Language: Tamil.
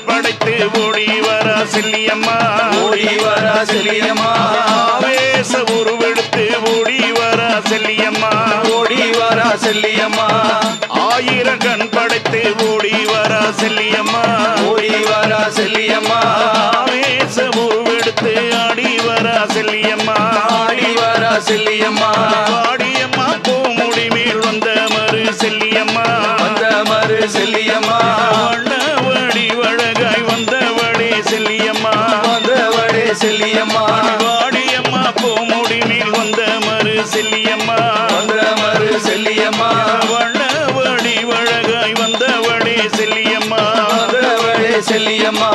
படைத்து ஓடி வர செல்லியம்மா ஓடி வரா செல்லியம்மா ஆவேச உருவெடுத்து ஓடி வர செல்லியம்மா ஓடி வரா செல்லியம்மா ஆயிரம் கண் படைத்து ஓடி வர செல்லியம்மா ஓடி வரா செல்லியம்மா ஆவேச உருவெடுத்து ஆடி வர செல்லியம்மா ஆடி வரா செல்லியம்மா ஆடியம்மா பூமுடி மேல் வந்த மறு செல்லியம்மா வந்த மறு செல்லியம்மா வண்ணவடி வழகாய் வந்தவளே செல்லியம்மா வந்தவளே செல்லியம்மா வாடியம்மா பூமுடி மேல் வந்த மறு செல்லியம்மா வந்த மறு செல்லியம்மா வண்ணவடி வழகாய் வந்தவளே செல்லியம்மா வந்தவளே செல்லியம்மா